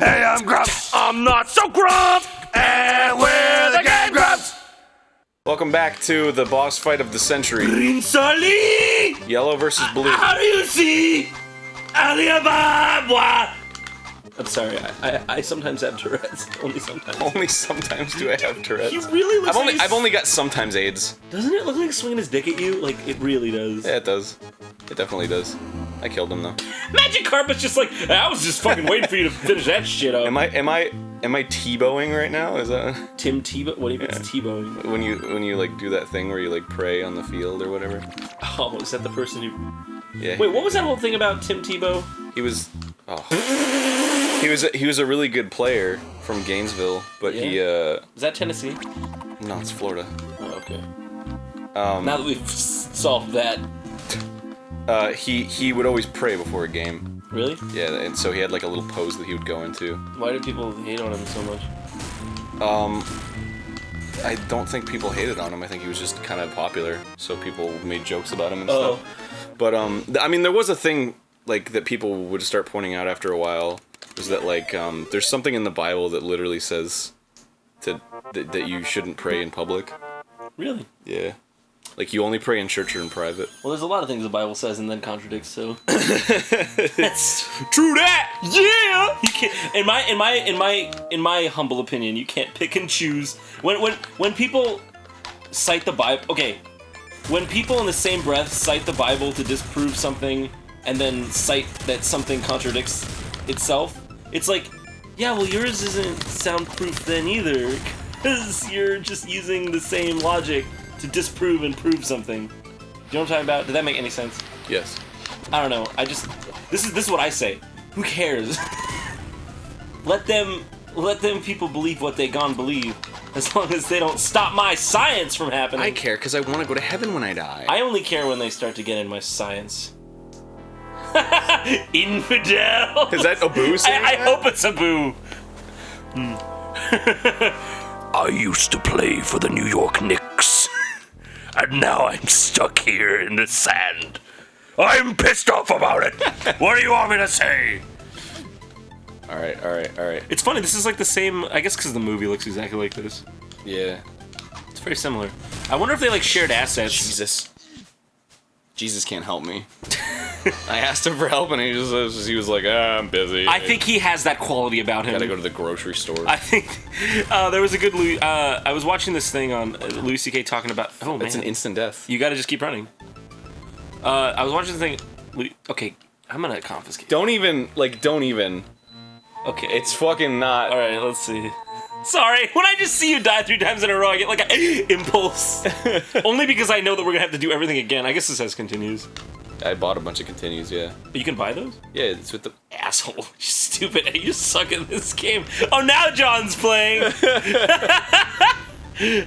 Hey, I'm Grumps. I'm not so Grumps, And we're the GameGrumps. Welcome back to the boss fight of the century. Rinsolí. Yellow versus blue. How do you see? Alibaba. I'm sorry, I sometimes have Tourette's. Only sometimes. Only sometimes do I have Tourette's. He really looks I've only got sometimes AIDS. Doesn't it look like swinging his dick at you? Like, it really does. Yeah, it does. It definitely does. I killed him though. Magic Carpet's just like, I was just fucking waiting for you to finish that shit up. Am I Tebowing right now? Is that Tim Tebow? What do you mean it's Tebowing? when you like do that thing where you like pray on the field or whatever? Oh, is that the person who... Yeah. Wait, what was that whole thing about Tim Tebow? He was. Oh. He was a really good player from Gainesville, but he Is that Tennessee? no, it's Florida. Oh, okay. Now that we've solved that. He would always pray before a game. Really? Yeah, and so he had like a little pose that he would go into. Why do people hate on him so much? I don't think people hated on him. I think he was just kind of popular, so people made jokes about him and Oh. stuff. But I mean, there was a thing like that people would start pointing out after a while, was that like there's something in the Bible that literally says that you shouldn't pray in public. Really? Yeah. Like, you only pray in church or in private. Well, there's a lot of things the Bible says and then contradicts, so... That's true that! Yeah! You can't... In my humble opinion, you can't pick and choose. When people cite the Bible... Okay. When people in the same breath cite the Bible to disprove something and then cite that something contradicts itself, it's like, yeah, well, yours isn't soundproof then either, because you're just using the same logic to disprove and prove something. Do you know what I'm talking about? Did that make any sense? Yes. I don't know. This is what I say. Who cares? Let them people believe what they gon' believe, as long as they don't stop my science from happening. I care because I want to go to heaven when I die. I only care when they start to get in my science. Infidel. Is that Abu saying I that? hope it's Abu. I used to play for the New York Knicks. And now I'm stuck here in the sand. I'm pissed off about it. What do you want me to say? All right. It's funny. This is like the same. I guess because the movie looks exactly like this. Yeah. It's very similar. I wonder if they like shared assets. Jesus can't help me. I asked him for help and he was like, I'm busy. I think he has that quality about him. Gotta go to the grocery store. I think there was a good I was watching this thing on Louis C.K. talking about. Oh man, It's an instant death. you got to just keep running. I was watching the thing. Okay, I'm gonna confiscate. Don't even. Okay, It's fucking not. all right. Let's see. Sorry, when I just see you die 3 times in a row, I get like an impulse. Only because I know that we're gonna have to do everything again. I guess this says continues. I bought a bunch of continues, yeah. But you can buy those? Yeah, it's with the. Asshole. You stupid. You suck at this game. Oh, now John's playing.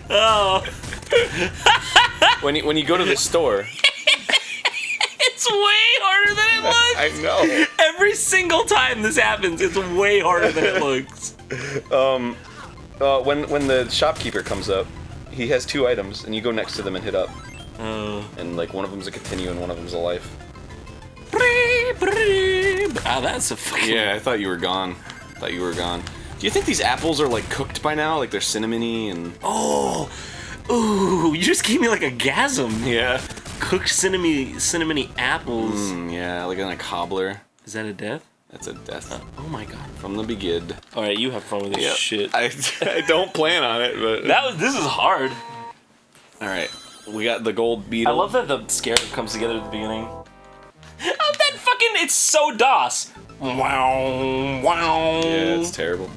Oh. When you go to the store. It's way harder than it looks. I know. Every single time this happens, it's way harder than it looks. When the shopkeeper comes up, he has 2 items, and you go next to them and hit up. And like one of them's a continue and one of them's a life. Ah, that's a fucking... Yeah, I thought you were gone. Do you think these apples are like cooked by now? Like they're cinnamony and... Oh. Ooh, you just gave me like a gasm. Yeah. Cooked cinnamony apples. Yeah, like in a cobbler. Is that a death? That's a death. Oh my god. From the begin. Alright, you have fun with this shit. I don't plan on it, but... This is hard. Alright. We got the gold beetle. I love that the scare comes together at the beginning. Oh, that fucking... It's so DOS. Wow. Yeah, it's terrible.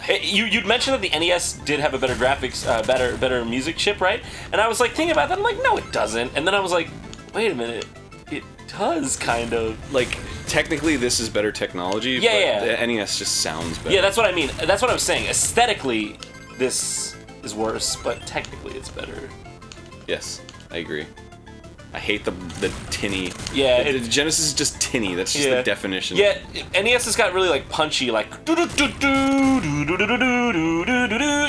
Hey, you'd mentioned that the NES did have a better graphics, better music chip, right? And I was like thinking about that. I'm like, no, it doesn't. And then I was like, wait a minute, it does kind of. Like, technically, this is better technology. Yeah, but yeah. The NES just sounds better. Yeah, that's what I mean. That's what I was saying. Aesthetically, this is worse, but technically, it's better. Yes, I agree. I hate the tinny. Yeah, the Genesis is just tinny. That's just the definition. Yeah, NES has got really like punchy, like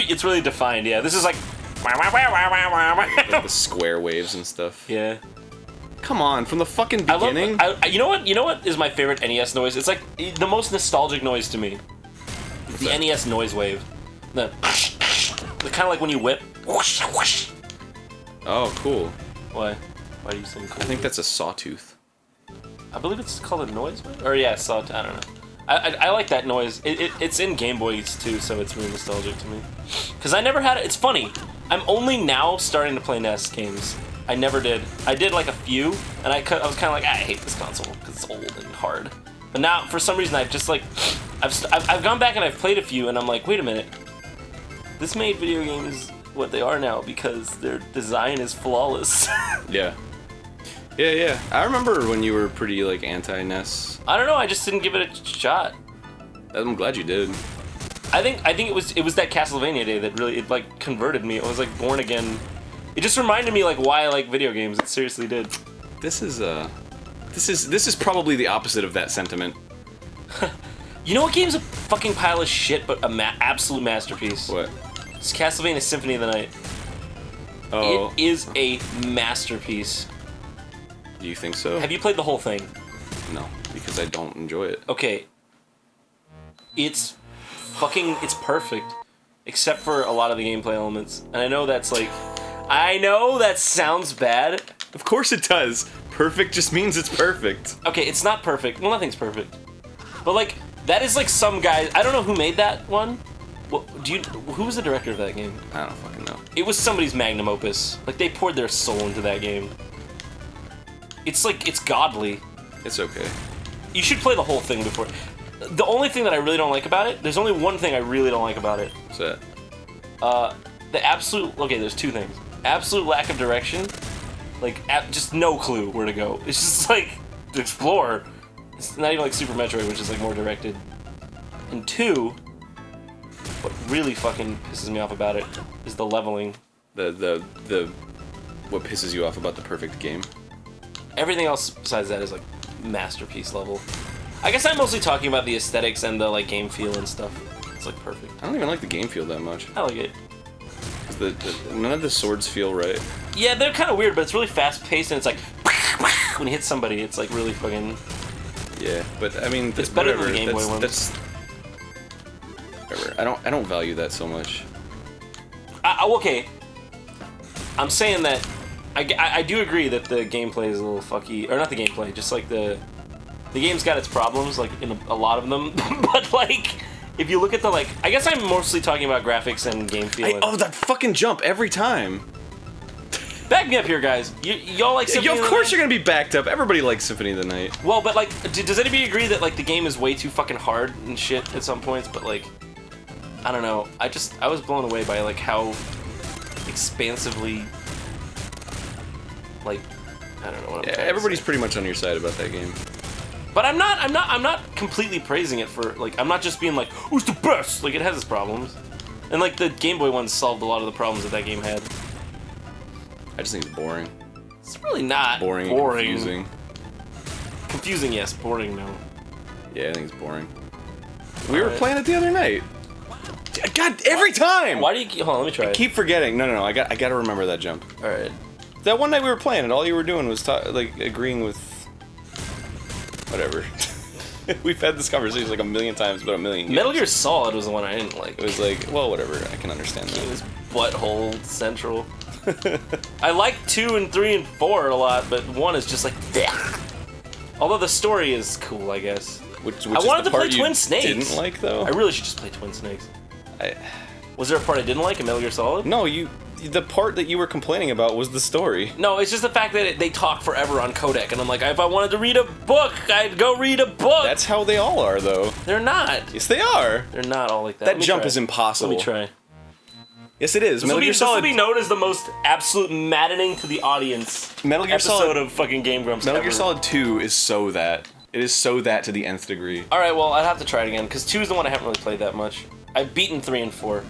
it's really defined. Yeah, this is like Like the square waves and stuff. Yeah. Come on, from the fucking beginning. You know what? You know what is my favorite NES noise? It's like the most nostalgic noise to me. It's the NES noise wave. The kind of like when you whip. Whoosh, whoosh. Oh, cool. Why? Why do you think cool? I think that's a sawtooth. I believe it's called a noise wave? Or yeah, sawtooth. I don't know. I like that noise. It's in Game Boys too, so it's really nostalgic to me. Because I never had it. It's funny. I'm only now starting to play NES games. I never did. I did like a few, and I was kind of like, I hate this console because it's old and hard. But now, for some reason, I've just like, I've gone back and I've played a few, and I'm like, wait a minute, this made video games what they are now because their design is flawless. Yeah. Yeah. I remember when you were pretty like anti-NES. I don't know. I just didn't give it a shot. I'm glad you did. I think it was that Castlevania day that really like converted me. I was like born again. It just reminded me like why I like video games. It seriously did. This is probably the opposite of that sentiment. You know what game's a fucking pile of shit but absolute masterpiece? What? It's Castlevania Symphony of the Night. Oh. It is a masterpiece. Do you think so? Have you played the whole thing? No, because I don't enjoy it. Okay. It's perfect. Except for a lot of the gameplay elements. And I know that sounds bad. Of course it does. Perfect just means it's perfect. Okay, it's not perfect. Well, nothing's perfect. But like, that is like some guy. I don't know who made that one. Who was the director of that game? I don't fucking know. It was somebody's magnum opus. Like they poured their soul into that game. It's godly. It's okay. You should play the whole thing before. The only thing that I really don't like about it, there's only one thing I really don't like about it. What's that? There's two things. Absolute lack of direction. Like, just no clue where to go. It's just like, to explore. It's not even like Super Metroid, which is like more directed. And two, what really fucking pisses me off about it is the leveling. What pisses you off about the perfect game? Everything else besides that is like masterpiece level. I guess I'm mostly talking about the aesthetics and the like game feel and stuff. It's like perfect. I don't even like the game feel that much. I like it. Cause none of the swords feel right. Yeah, they're kind of weird, but it's really fast paced and it's like when you hit somebody, it's like really fucking. Yeah, but I mean, it's better than the Game Boy ones. That's whatever. I don't value that so much. Okay. I'm saying that I do agree that the gameplay is a little fucky, or not the gameplay, just like the game's got its problems, like in a lot of them. But like, if you look at I guess I'm mostly talking about graphics and game feel. Oh, that fucking jump every time. Back me up here, guys. Y'all like Symphony of the Night? Of course you're gonna be backed up. Everybody likes Symphony of the Night. Well, but like, does anybody agree that like the game is way too fucking hard and shit at some points? But like, I don't know. I was blown away by like how expansively, like, I don't know what I'm trying everybody's to say. pretty much on your side about that game. But I'm not completely praising it for like, I'm not just being like, who's the best? Like, it has its problems, and like the Game Boy ones solved a lot of the problems that game had. I just think it's boring. It's really not boring. And confusing. Confusing, yes. Boring, no. Yeah, I think it's boring. We were playing it the other night. God, every time. Why do you? Hold on, let me try. I keep forgetting. No. I got to remember that jump. All right. That one night we were playing it, all you were doing was like agreeing with whatever. We've had this conversation like a million times about a million games. Metal Gear Solid was the one I didn't like. It was like, well, whatever. I can understand that. It was butthole central. I like 2 and 3 and 4 a lot, but 1 is just like, bleh. Although the story is cool, I guess. Which I wanted to play you Twin Snakes. Didn't like though. I really should just play Twin Snakes. Was there a part I didn't like in Metal Gear Solid? No, the part that you were complaining about was the story. No, it's just the fact that they talk forever on codec, and I'm like, if I wanted to read a book, I'd go read a book. That's how they all are, though. They're not. Yes, they are. They're not all like that. That jump is impossible. Let me try. Yes, it is. This will be known as the most absolute maddening to the audience Metal Gear episode Solid of fucking Game Grumps. Metal Gear Solid 2 is so that. It is so that to the nth degree. All right, well, I'd have to try it again because 2 is the one I haven't really played that much. I've beaten 3 and 4.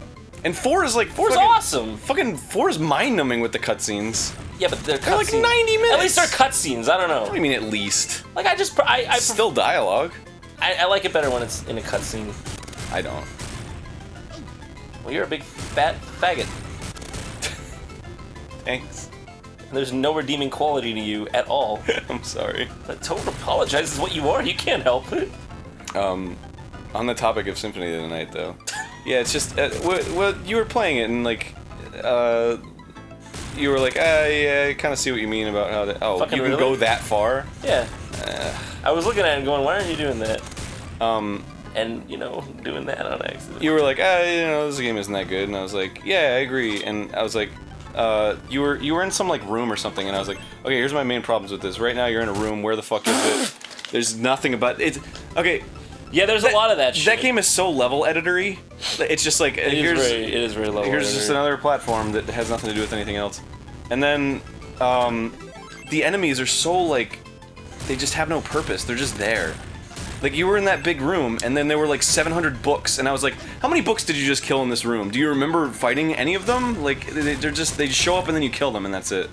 And 4 is like 4's awesome. Fucking 4 is mind-numbing with the cutscenes. Yeah, but they're like 90 minutes. At least they're cutscenes. I don't know. What do you mean at least? Like I still dialogue. I like it better when it's in a cutscene. I don't. Well, you're a big fat faggot. Thanks. And there's no redeeming quality to you at all. I'm sorry. But don't apologize. Is what you are. You can't help it. On the topic of Symphony of the Night, though, yeah, it's just well, you were playing it and like, you were like, yeah, I kind of see what you mean about how that. Oh, Fucking you can really? go that far? Yeah. I was looking at it and going, why aren't you doing that? And doing that on accident. You were like, this game isn't that good, and I was like, yeah, I agree, and I was like, you were in some like room or something, and I was like, okay, here's my main problems with this. Right now, you're in a room. Where the fuck is it? There's nothing about it. Okay. Yeah, there's a lot of that shit. That game is so level editory. It's just like it is very level. Here's just another platform that has nothing to do with anything else. And then the enemies are so like they just have no purpose. They're just there. Like you were in that big room, and then there were like 700 books, and I was like, how many books did you just kill in this room? Do you remember fighting any of them? Like they just show up and then you kill them, and that's it.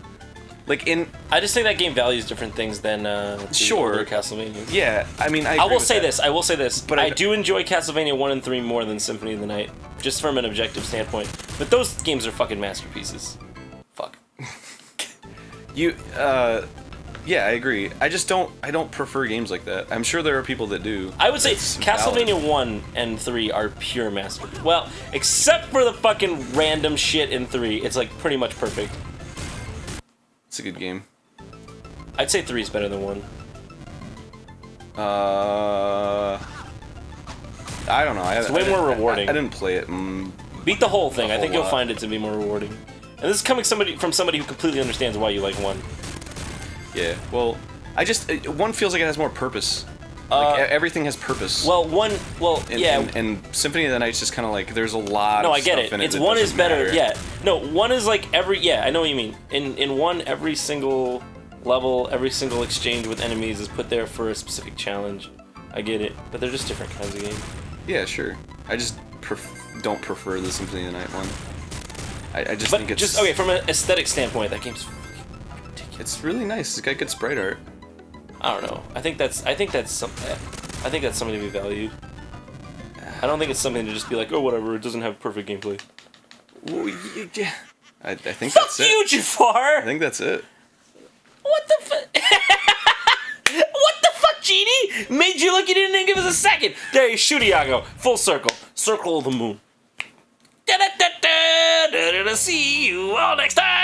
Like I just think that game values different things than the older Castlevania. Yeah, I mean, I will say this, but I do enjoy Castlevania 1 and 3 more than Symphony of the Night, just from an objective standpoint. But those games are fucking masterpieces. Fuck. Yeah, I agree. I don't prefer games like that. I'm sure there are people that do. I would say Castlevania 1 and 3 are pure masterpieces. Well, except for the fucking random shit in 3, it's like pretty much perfect. It's a good game. I'd say 3 is better than 1. I don't know. It's way more rewarding. I didn't play it. Beat the whole thing. I think you'll find it to be more rewarding. And this is coming from somebody who completely understands why you like 1. Yeah. Well, 1 feels like it has more purpose. Like everything has purpose. Well, 1. Well, yeah. And Symphony of the Night's just kind of like there's a lot. No, of I get stuff it. in It's that 1 is doesn't better. matter. Yeah. No, 1 is like every. Yeah, I know what you mean. In 1, every single level, every single exchange with enemies is put there for a specific challenge. I get it, but they're just different kinds of games. Yeah, sure. I just don't prefer the Symphony of the Night one. I just think it's just okay from an aesthetic standpoint. That game's ridiculous. It's really nice. It's got good sprite art. I don't know. I think that's something to be valued. I don't think it's something to just be like, oh, whatever. It doesn't have perfect gameplay. Well, yeah. I think Fuck that's you, it. Jafar! I think that's it. What the fuck? What the fuck, Genie? Made you look, you didn't even give us a second. There you shoot Iago. Full circle. Circle of the moon. Da-da-da-da. Da-da-da. See you all next time.